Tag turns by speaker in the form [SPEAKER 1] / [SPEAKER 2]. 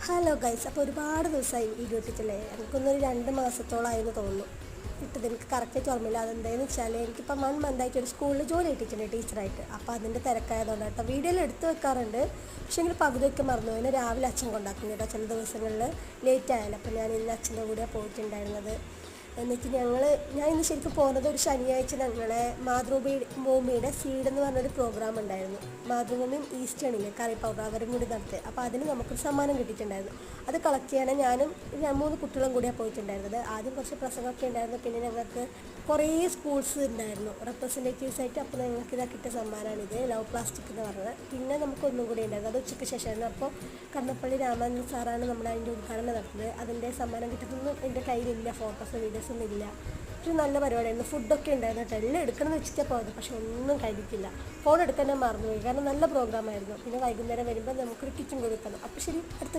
[SPEAKER 1] Hello guys, അപ്പോൾ ഒരുപാട് ദിവസമായി വീഡിയോ ഇട്ടിട്ടില്ലേ. എനിക്കൊന്നൊരു 2 മാസത്തോളമായെന്ന് തോന്നുന്നു ഇട്ടത്. എനിക്ക് കറക്റ്റായിട്ട് ഓർമ്മയില്ല. അതെന്താണെന്ന് വെച്ചാൽ എനിക്കിപ്പോൾ 1 മന്തായിട്ട് ഒരു സ്കൂളിൽ ജോലി കിട്ടിയിട്ടുണ്ട് ടീച്ചറായിട്ട്. അപ്പോൾ അതിൻ്റെ തിരക്കായതുകൊണ്ട് കേട്ടോ വീഡിയോയിൽ എടുത്ത് വെക്കാറുണ്ട്. പക്ഷേ എങ്കിൽ പകുതിയൊക്കെ മറന്നു. അതിന് രാവിലെ അച്ഛൻ കൊണ്ടാക്കും കേട്ടോ ചില ദിവസങ്ങളിൽ ലേറ്റ് ആയാലും. അപ്പോൾ ഞാൻ ഇന്ന് അച്ഛൻ്റെ കൂടെ പോയിട്ടുണ്ടായിരുന്നത്. എന്നിട്ട് ഞാൻ ഇന്ന് ശരിക്കും പോകുന്നത് ഒരു ശനിയാഴ്ച ഞങ്ങളെ മാതൃഭൂമിയുടെ സീഡ് എന്ന് പറഞ്ഞൊരു പ്രോഗ്രാം ഉണ്ടായിരുന്നു. മാതൃഭൂമിയും ഈസ്റ്റേണില്ലേ കറി പൗഡർ അവരും കൂടി നടത്തി. അപ്പോൾ അതിന് നമുക്കൊരു സമ്മാനം കിട്ടിയിട്ടുണ്ടായിരുന്നു. അത് കളക്ട് ചെയ്യാൻ ഞാനും 3 കുട്ടികളും കൂടിയാണ് പോയിട്ടുണ്ടായിരുന്നത്. ആദ്യം കുറച്ച് പ്രസംഗമൊക്കെ ഉണ്ടായിരുന്നു. പിന്നെ ഞങ്ങൾക്ക് കുറേ സ്കൂൾസ് ഉണ്ടായിരുന്നു റെപ്രസെൻറ്റേറ്റീവ്സ് ആയിട്ട്. അപ്പോൾ ഞങ്ങൾക്ക് ഇതാ കിട്ടിയ സമ്മാനമാണിത്, ലവ് പ്ലാസ്റ്റിക് എന്ന് പറഞ്ഞത്. പിന്നെ നമുക്കൊന്നും കൂടി ഉണ്ടായിരുന്നു, അത് ഉച്ചയ്ക്ക് ശേഷമായിരുന്നു. അപ്പോൾ കണ്ണപ്പള്ളി രാമാനന്ദൻ സാറാണ് നമ്മൾ അതിൻ്റെ ഉദ്ഘാടനം നടത്തുന്നത്. അതിൻ്റെ സമ്മാനം കിട്ടുന്നതൊന്നും എൻ്റെ കയ്യിലില്ല, ഫോട്ടോസ് വീഡിയോസ് ഒന്നും ഇല്ല. പക്ഷെ നല്ല പരിപാടിയായിരുന്നു. ഫുഡൊക്കെ ഉണ്ടായിരുന്നു കേട്ടോ. എല്ലാം എടുക്കണമെന്ന് വെച്ചിട്ടേ പോയത്, പക്ഷെ ഒന്നും കഴിക്കില്ല. ഫോൺ എടുക്കാൻ ഞാൻ മറന്നുപോയി, കാരണം നല്ല പ്രോഗ്രാമായിരുന്നു. പിന്നെ വൈകുന്നേരം വരുമ്പോൾ നമുക്കൊരു കിച്ചൺ കൊടുക്കണം. അപ്പോൾ ശരി, അടുത്ത